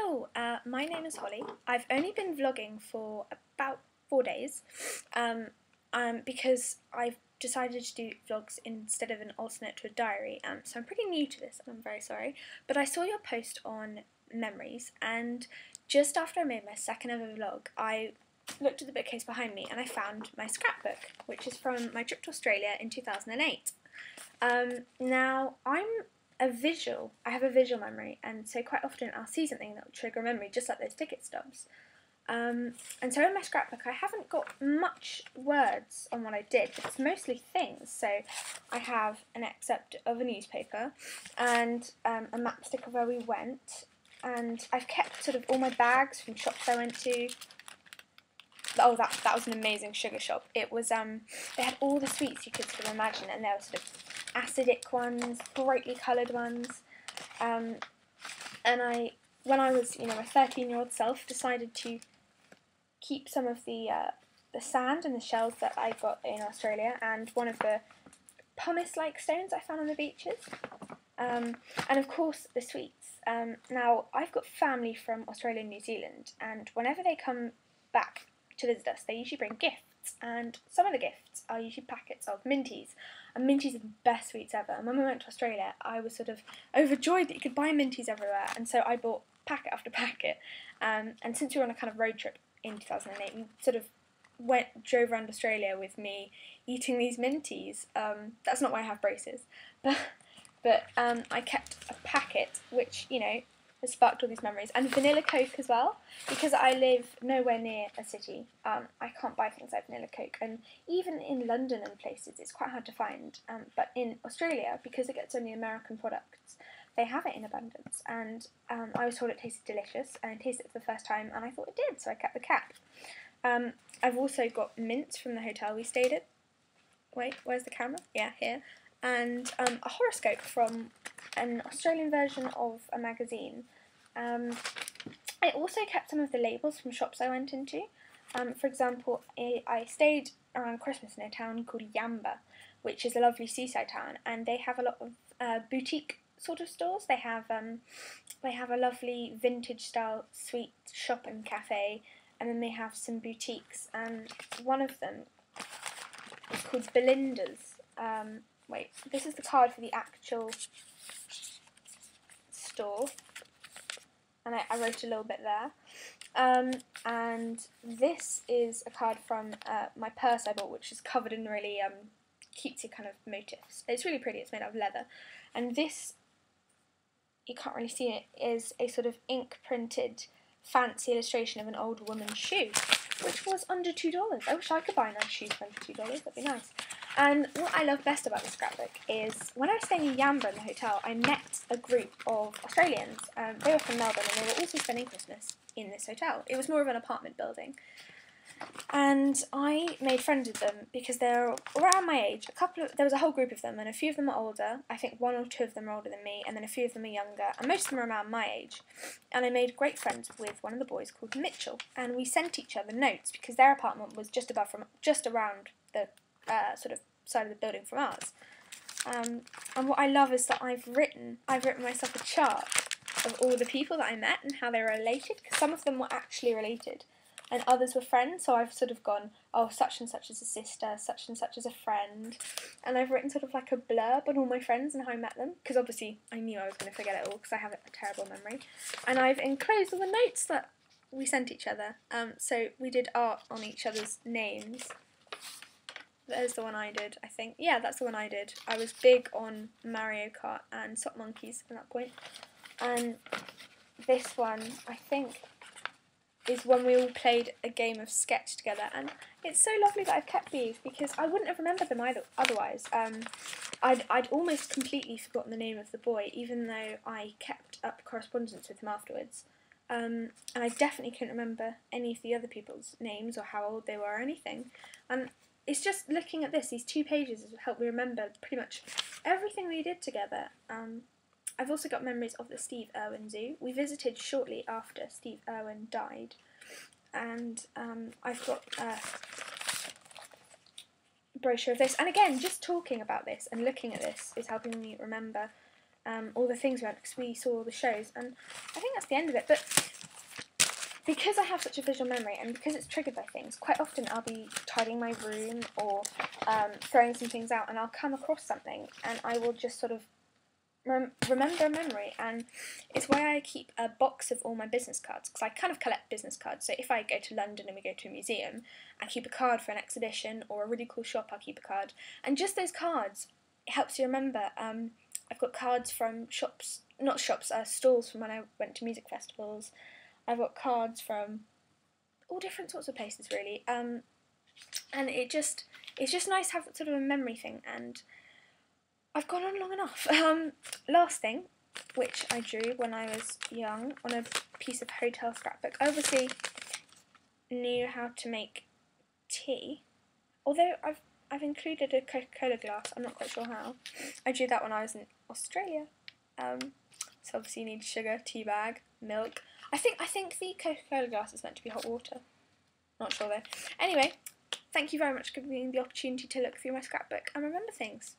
Hello, my name is Holly. I've only been vlogging for about 4 days because I've decided to do vlogs instead of an alternate to a diary, so I'm pretty new to this and I'm very sorry, but I saw your post on memories, and just after I made my second ever vlog I looked at the bookcase behind me and I found my scrapbook, which is from my trip to Australia in 2008. Now I have a visual memory, and so quite often I'll see something that will trigger a memory, just like those ticket stubs. And so in my scrapbook I haven't got much words on what I did, but it's mostly things. So I have an excerpt of a newspaper and a map stick of where we went, and I've kept sort of all my bags from shops I went to. Oh, that was an amazing sugar shop. It was they had all the sweets you could sort of imagine, and there were sort of acidic ones, brightly coloured ones, and when I was, my 13-year-old self, decided to keep some of the sand and the shells that I got in Australia, and one of the pumice-like stones I found on the beaches, and of course the sweets. Now I've got family from Australia and New Zealand, and whenever they come back to visit us, they usually bring gifts, and some of the gifts are usually packets of Minties, and Minties are the best sweets ever. And when we went to Australia, I was sort of overjoyed that you could buy Minties everywhere, and so I bought packet after packet, and since we were on a kind of road trip in 2008, we sort of drove around Australia with me eating these Minties. That's not why I have braces, but I kept a packet which, has sparked all these memories, and vanilla Coke as well, because I live nowhere near a city. I can't buy things like vanilla Coke, and even in London and places it's quite hard to find, but in Australia, because it gets only American products, they have it in abundance, and I was told it tasted delicious, and I tasted it for the first time and I thought it did, so I kept the cap. I've also got mints from the hotel we stayed at. Wait, where's the camera? Yeah, here. And a horoscope from an Australian version of a magazine. I also kept some of the labels from shops I went into. For example, I stayed around Christmas in a town called Yamba, which is a lovely seaside town, and they have a lot of boutique sort of stores. They have a lovely vintage style sweet shop and cafe, and then they have some boutiques, and one of them is called Belinda's. Wait, this is the card for the actual store, and I wrote a little bit there. And this is a card from my purse I bought, which is covered in really cutesy kind of motifs. It's really pretty, it's made out of leather. And this, you can't really see it, is a sort of ink printed fancy illustration of an old woman's shoe, which was under $2. I wish I could buy a nice shoe for under $2, that'd be nice. And what I love best about the scrapbook is when I was staying in Yamba in the hotel, I met a group of Australians. They were from Melbourne, and they were also spending Christmas in this hotel. It was more of an apartment building. And I made friends with them because they're around my age. There was a whole group of them, and a few of them are older. I think 1 or 2 of them are older than me, and then a few of them are younger, and most of them are around my age. And I made great friends with one of the boys called Mitchell, and we sent each other notes because their apartment was just around the sort of side of the building from ours. And what I love is that I've written myself a chart of all the people that I met and how they were related, because some of them were actually related and others were friends, so I've sort of gone, oh, such and such is a sister, such and such is a friend, and I've written sort of like a blurb on all my friends and how I met them, because obviously I knew I was going to forget it all because I have a terrible memory, and I've enclosed all the notes that we sent each other. So we did art on each other's names. There's the one I did, I think. Yeah, that's the one I did. I was big on Mario Kart and Sock Monkeys at that point. And this one, I think, is when we all played a game of sketch together. And it's so lovely that I've kept these, because I wouldn't have remembered them otherwise. I'd almost completely forgotten the name of the boy, even though I kept up correspondence with him afterwards. And I definitely couldn't remember any of the other people's names or how old they were or anything. And it's just looking at these 2 pages has helped me remember pretty much everything we did together. I've also got memories of the Steve Irwin Zoo. We visited shortly after Steve Irwin died, and I've got a brochure of this. And again, just talking about this and looking at this is helping me remember all the things we went, because we saw all the shows, and I think that's the end of it. But because I have such a visual memory and because it's triggered by things, quite often I'll be tidying my room or throwing some things out and I'll come across something and I will just sort of remember a memory, and it's why I keep a box of all my business cards, because I kind of collect business cards. So if I go to London and we go to a museum, I keep a card for an exhibition or a really cool shop, I'll keep a card. And just those cards, it helps you remember. I've got cards from shops, not shops, stalls from when I went to music festivals. I've got cards from all different sorts of places really, and it's just nice to have sort of a memory thing. And I've gone on long enough. Last thing, which I drew when I was young on a piece of hotel scrapbook. I obviously knew how to make tea, although I've included a Coca-Cola glass. I'm not quite sure how. I drew that when I was in Australia. So obviously you need sugar, tea bag, milk. I think the Coca-Cola glass is meant to be hot water. Not sure though. Anyway, thank you very much for giving me the opportunity to look through my scrapbook and remember things.